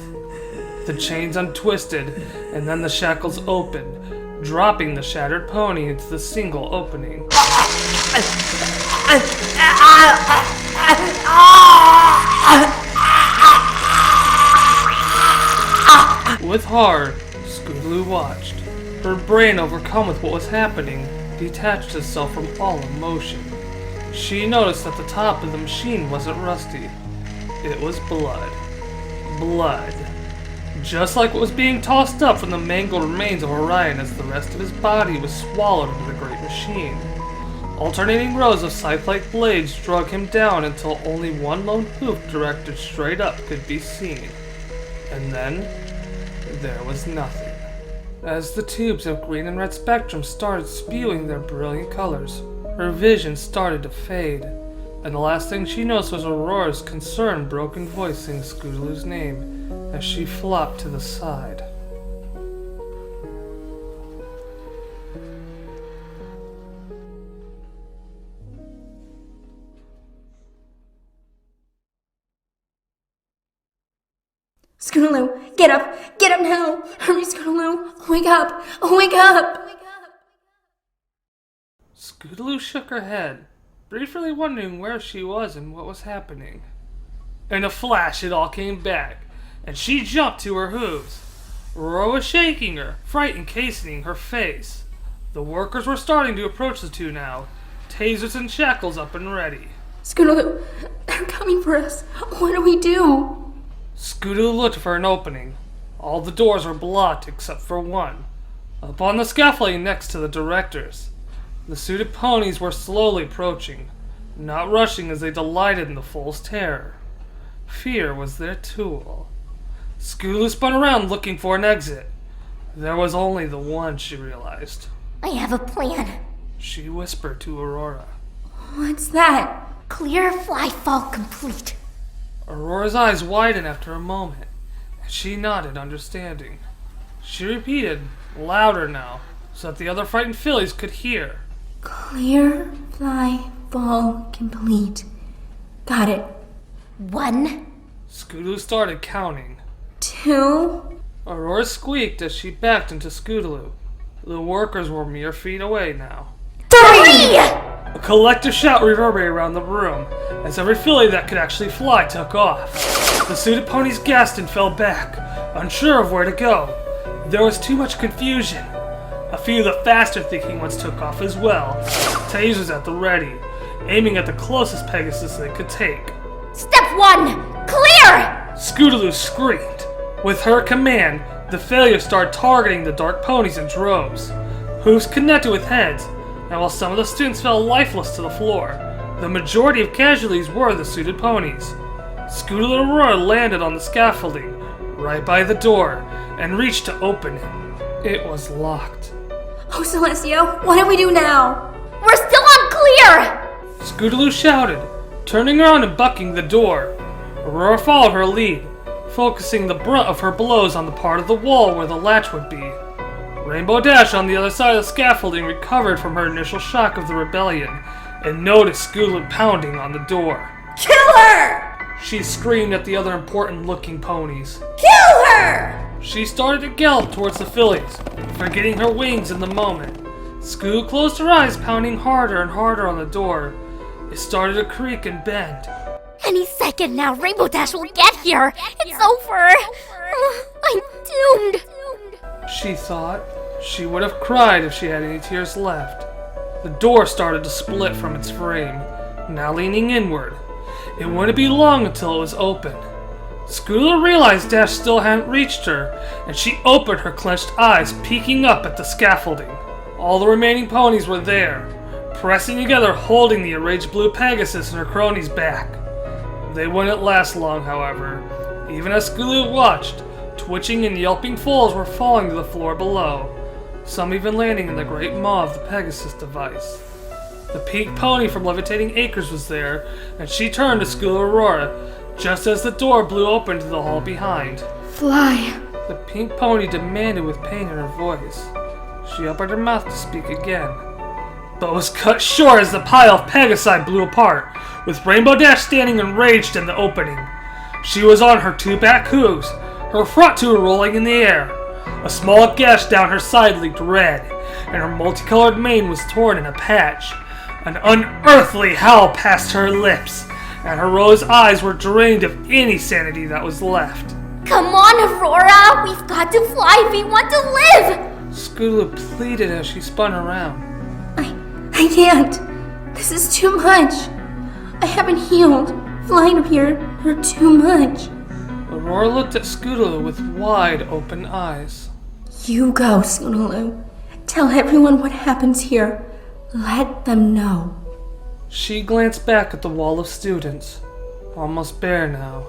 The chains untwisted, and then the shackles opened, dropping the shattered pony into the single opening. With horror, Scootaloo watched. Her brain, overcome with what was happening, detached itself from all emotion. She noticed that the top of the machine wasn't rusty. It was blood. Blood. Just like what was being tossed up from the mangled remains of Orion as the rest of his body was swallowed into the great machine. Alternating rows of scythe-like blades drug him down until only one lone hoof directed straight up could be seen. And then, there was nothing. As the tubes of green and red spectrum started spewing their brilliant colors, her vision started to fade, and the last thing she noticed was Aurora's concerned, broken voice sing Scootaloo's name as she flopped to the side. Scootaloo, get up! Get up now! Hurry, Scootaloo! Wake up! Wake up! Scootaloo shook her head, briefly wondering where she was and what was happening. In a flash, it all came back, and she jumped to her hooves. Aurora was shaking her, fright encaseing her face. The workers were starting to approach the two now, tasers and shackles up and ready. Scootaloo, they're coming for us. What do we do? Scootaloo looked for an opening. All the doors were blocked except for one, up on the scaffolding next to the directors. The suited ponies were slowly approaching, not rushing as they delighted in the fool's terror. Fear was their tool. Scootaloo spun around looking for an exit. There was only the one, she realized. I have a plan. She whispered to Aurora. What's that? Clear flyfall complete. Aurora's eyes widened after a moment, and she nodded, understanding. She repeated, louder now, so that the other frightened fillies could hear. Clear, fly, fall, complete. Got it. 1. Scootaloo started counting. 2. Aurora squeaked as she backed into Scootaloo. The workers were mere feet away now. 3! A collective shout reverberated around the room, as every filly that could actually fly took off. The suited ponies gasped and fell back, unsure of where to go. There was too much confusion. A few of the faster thinking ones took off as well, tasers at the ready, aiming at the closest Pegasus they could take. Step 1! Clear! Scootaloo screamed. With her command, the failures started targeting the dark ponies in droves. Hooves connected with heads, and while some of the students fell lifeless to the floor, the majority of casualties were the suited ponies. Scootaloo and Aurora landed on the scaffolding, right by the door, and reached to open it. It was locked. Oh, Celestia, what do we do now? We're still unclear! Scootaloo shouted, turning around and bucking the door. Aurora followed her lead, focusing the brunt of her blows on the part of the wall where the latch would be. Rainbow Dash on the other side of the scaffolding recovered from her initial shock of the rebellion and noticed Scootaloo pounding on the door. Kill her! She screamed at the other important-looking ponies. Kill her! She started to gallop towards the fillies, forgetting her wings in the moment. Scootaloo closed her eyes, pounding harder and harder on the door. It started to creak and bend. Any second now, Rainbow Dash will get here. It's over. I'm doomed. She thought. She would have cried if she had any tears left. The door started to split from its frame, now leaning inward. It wouldn't be long until it was open. Scootaloo realized Dash still hadn't reached her, and she opened her clenched eyes, peeking up at the scaffolding. All the remaining ponies were there, pressing together, holding the enraged blue Pegasus and her cronies back. They wouldn't last long, however. Even as Scootaloo watched, twitching and yelping foals were falling to the floor below, some even landing in the great maw of the Pegasus device. The pink pony from Levitating Acres was there, and she turned to school Aurora, just as the door blew open to the hall behind. Fly. The pink pony demanded with pain in her voice. She opened her mouth to speak again, but was cut short as the pile of Pegasi blew apart, with Rainbow Dash standing enraged in the opening. She was on her two back hooves, her front two rolling in the air. A small gash down her side leaked red, and her multicolored mane was torn in a patch. An unearthly howl passed her lips, and her rose eyes were drained of any sanity that was left. Come on, Aurora! We've got to fly! We want to live! Scootaloo pleaded as she spun around. I can't. This is too much. I haven't healed. Flying up here hurt too much. Aurora looked at Scootaloo with wide open eyes. You go, Scootaloo. Tell everyone what happens here. Let them know. She glanced back at the wall of students, almost bare now,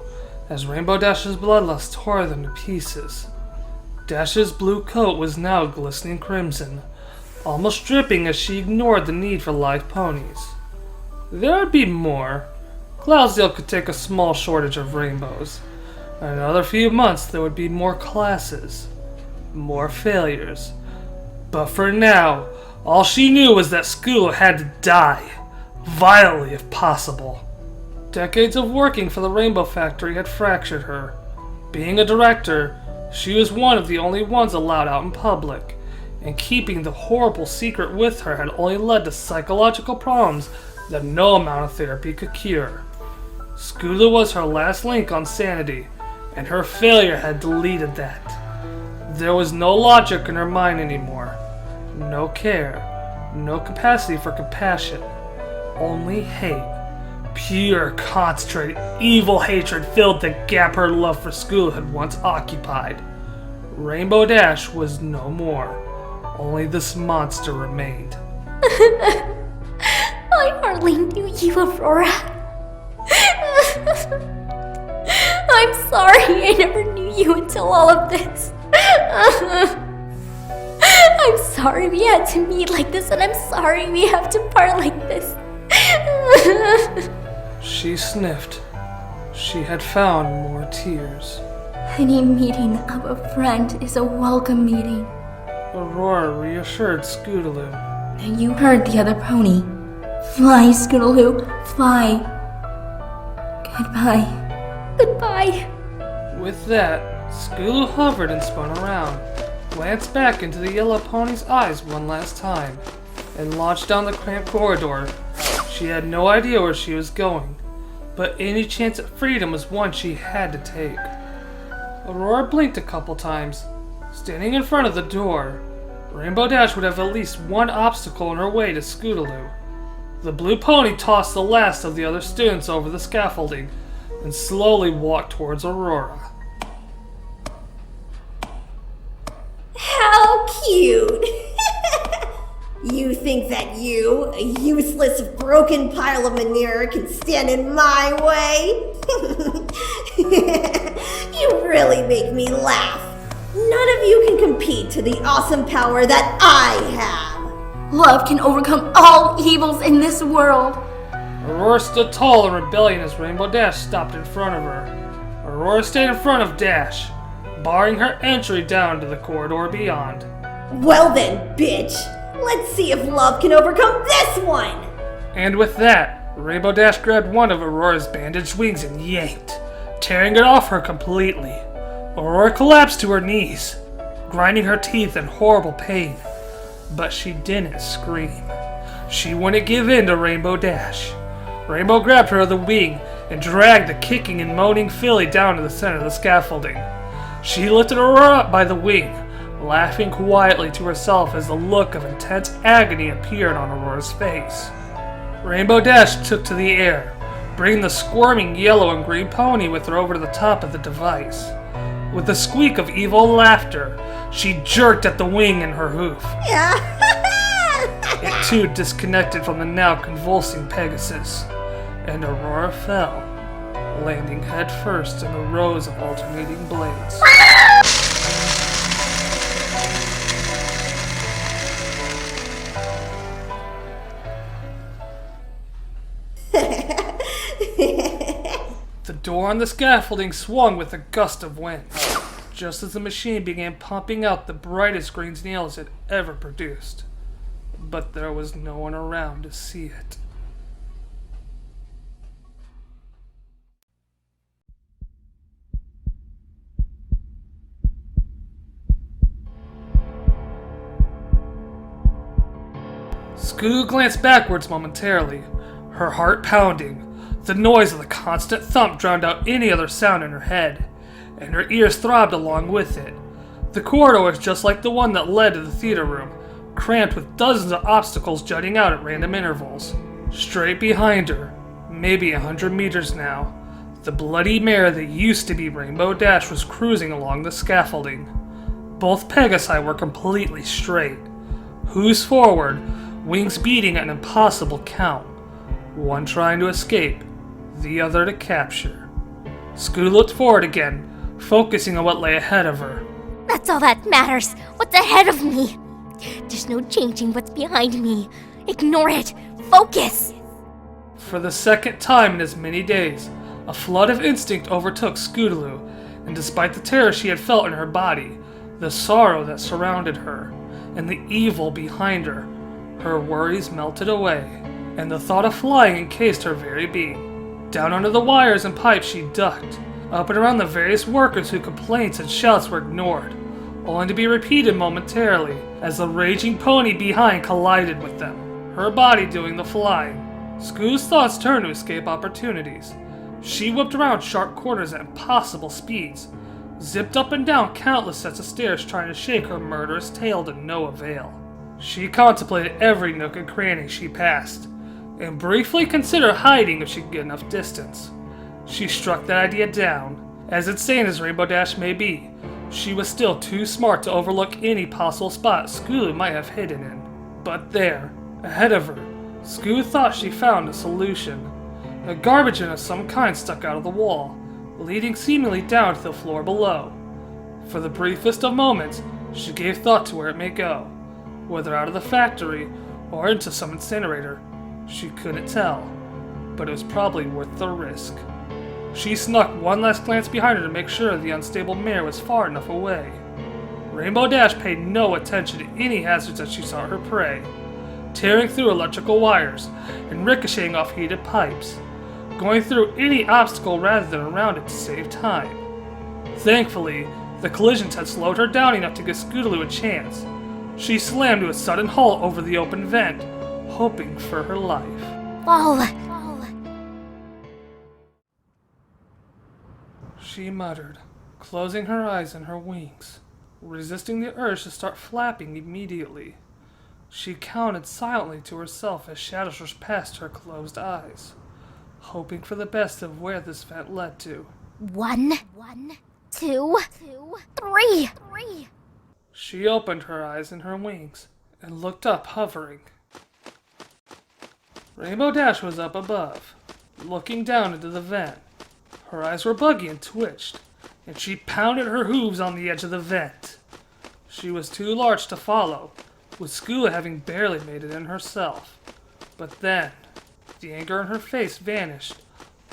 as Rainbow Dash's bloodlust tore them to pieces. Dash's blue coat was now glistening crimson, almost dripping as she ignored the need for live ponies. There would be more. Cloudsdale could take a small shortage of rainbows. In another few months there would be more classes, more failures. But for now, all she knew was that Scootaloo had to die, violently if possible. Decades of working for the Rainbow Factory had fractured her. Being a director, she was one of the only ones allowed out in public, and keeping the horrible secret with her had only led to psychological problems that no amount of therapy could cure. Scootaloo was her last link on sanity, and her failure had deleted that. There was no logic in her mind anymore, no care, no capacity for compassion, only hate. Pure, concentrated, evil hatred filled the gap her love for Scootaloo had once occupied. Rainbow Dash was no more. Only this monster remained. I hardly knew you, Aurora. I'm sorry I never knew you until all of this. I'm sorry we had to meet like this, and I'm sorry we have to part like this. She sniffed. She had found more tears. Any meeting of a friend is a welcome meeting. Aurora reassured Scootaloo. Now you heard the other pony. Fly, Scootaloo, fly. Goodbye. Goodbye. With that, Scootaloo hovered and spun around, glanced back into the yellow pony's eyes one last time, and launched down the cramped corridor. She had no idea where she was going, but any chance at freedom was one she had to take. Aurora blinked a couple times. Standing in front of the door, Rainbow Dash would have at least one obstacle in her way to Scootaloo. The blue pony tossed the last of the other students over the scaffolding and slowly walked towards Aurora. How cute! You think that you, a useless, broken pile of manure, can stand in my way? You really make me laugh. None of you can compete to the awesome power that I have. Love can overcome all evils in this world. Aurora stood tall in rebellion as Rainbow Dash stopped in front of her. Aurora stayed in front of Dash, barring her entry down to the corridor beyond. Well then, bitch. Let's see if love can overcome this one! And with that, Rainbow Dash grabbed one of Aurora's bandaged wings and yanked, tearing it off her completely. Aurora collapsed to her knees, grinding her teeth in horrible pain. But she didn't scream. She wouldn't give in to Rainbow Dash. Rainbow grabbed her other wing and dragged the kicking and moaning filly down to the center of the scaffolding. She lifted Aurora up by the wing, laughing quietly to herself as the look of intense agony appeared on Aurora's face. Rainbow Dash took to the air, bringing the squirming yellow and green pony with her over to the top of the device. With a squeak of evil laughter, she jerked at the wing in her hoof. It too disconnected from the now convulsing Pegasus, and Aurora fell, landing headfirst in the rows of alternating blades. door on the scaffolding swung with a gust of wind, just as the machine began pumping out the brightest green nails it ever produced. But there was no one around to see it. Scoo glanced backwards momentarily, her heart pounding. The noise of the constant thump drowned out any other sound in her head, and her ears throbbed along with it. The corridor was just like the one that led to the theater room, cramped with dozens of obstacles jutting out at random intervals. Straight behind her, maybe 100 meters now, the bloody mare that used to be Rainbow Dash was cruising along the scaffolding. Both Pegasi were completely straight, hooves forward, wings beating at an impossible count, one trying to escape, the other to capture. Scoo looked forward again, focusing on what lay ahead of her. That's all that matters. What's ahead of me? There's no changing what's behind me. Ignore it. Focus. For the second time in as many days, a flood of instinct overtook Scootaloo, and despite the terror she had felt in her body, the sorrow that surrounded her, and the evil behind her, her worries melted away, and the thought of flying encased her very being. Down under the wires and pipes she ducked, up and around the various workers whose complaints and shouts were ignored, only to be repeated momentarily as the raging pony behind collided with them, her body doing the flying. Scoo's thoughts turned to escape opportunities. She whipped around sharp corners at impossible speeds, zipped up and down countless sets of stairs trying to shake her murderous tail to no avail. She contemplated every nook and cranny she passed, and briefly considered hiding if she could get enough distance. She struck that idea down. As insane as Rainbow Dash may be, she was still too smart to overlook any possible spot Scootaloo might have hidden in. But there, ahead of her, Scoo thought she found a solution. A garbage bin of some kind stuck out of the wall, leading seemingly down to the floor below. For the briefest of moments, she gave thought to where it may go, whether out of the factory or into some incinerator. She couldn't tell, but it was probably worth the risk. She snuck one last glance behind her to make sure the unstable mare was far enough away. Rainbow Dash paid no attention to any hazards as she saw her prey, tearing through electrical wires and ricocheting off heated pipes, going through any obstacle rather than around it to save time. Thankfully, the collisions had slowed her down enough to give Scootaloo a chance. She slammed to a sudden halt over the open vent, hoping for her life. Fall. She muttered, closing her eyes and her wings, resisting the urge to start flapping immediately. She counted silently to herself as shadows rushed past her closed eyes, hoping for the best of where this vent led to. 1, 2, 3. She opened her eyes and her wings, and looked up, hovering. Rainbow Dash was up above, looking down into the vent. Her eyes were buggy and twitched, and she pounded her hooves on the edge of the vent. She was too large to follow, with Scoo having barely made it in herself. But then, the anger in her face vanished,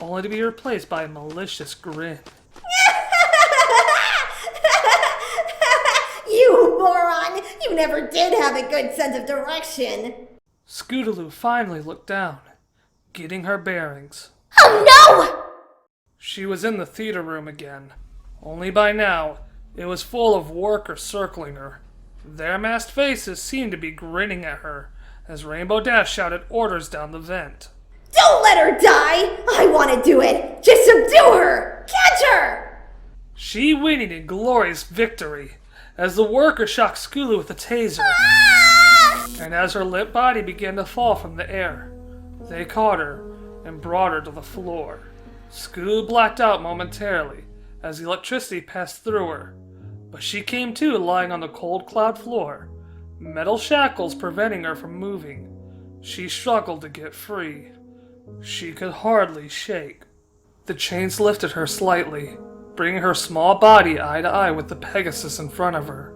only to be replaced by a malicious grin. You moron! You never did have a good sense of direction! Scootaloo finally looked down, getting her bearings. Oh no! She was in the theater room again, only by now it was full of workers circling her. Their masked faces seemed to be grinning at her as Rainbow Dash shouted orders down the vent. Don't let her die! I want to do it! Just subdue her! Catch her! She whinnied in glorious victory as the worker shocked Scootaloo with a taser. And as her limp body began to fall from the air, they caught her and brought her to the floor. Scoo blacked out momentarily as the electricity passed through her, but she came to lying on the cold cloud floor, metal shackles preventing her from moving. She struggled to get free. She could hardly shake. The chains lifted her slightly, bringing her small body eye to eye with the Pegasus in front of her.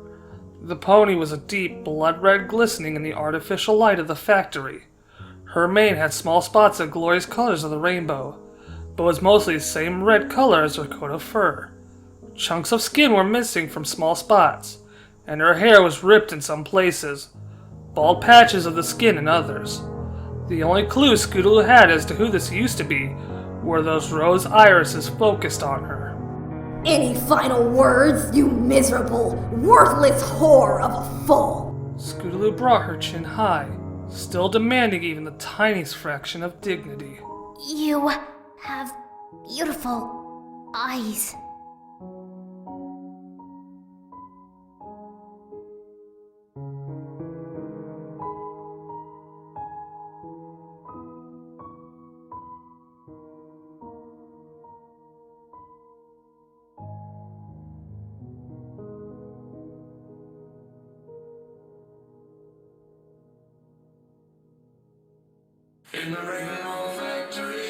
The pony was a deep blood red glistening in the artificial light of the factory. Her mane had small spots of glorious colors of the rainbow, but was mostly the same red color as her coat of fur. Chunks of skin were missing from small spots, and her hair was ripped in some places, bald patches of the skin in others. The only clue Scootaloo had as to who this used to be were those rose irises focused on her. Any final words, you miserable, worthless whore of a fool? Scootaloo brought her chin high, still demanding even the tiniest fraction of dignity. You have beautiful eyes. In the rainbow factory.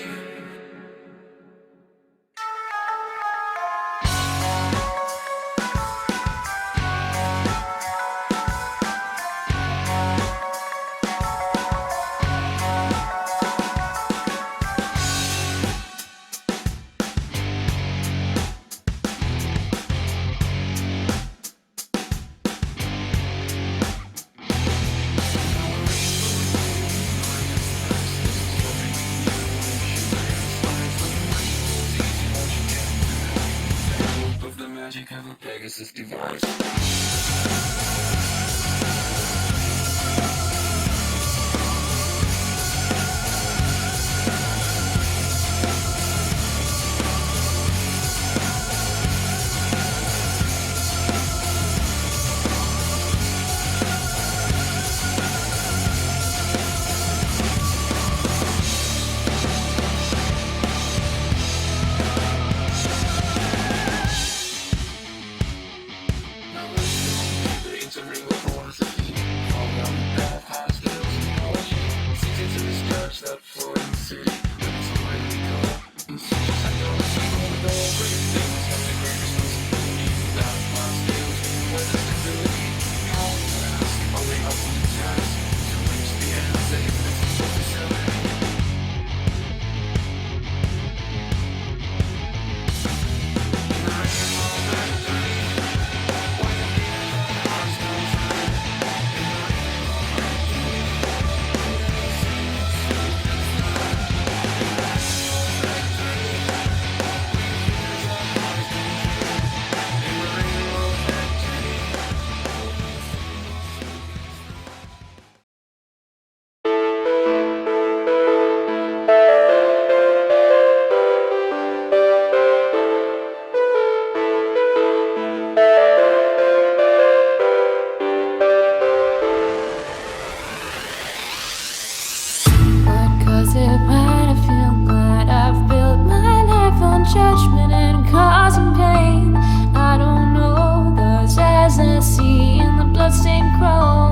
Magic of a Pegasus device. Bloodstained crow.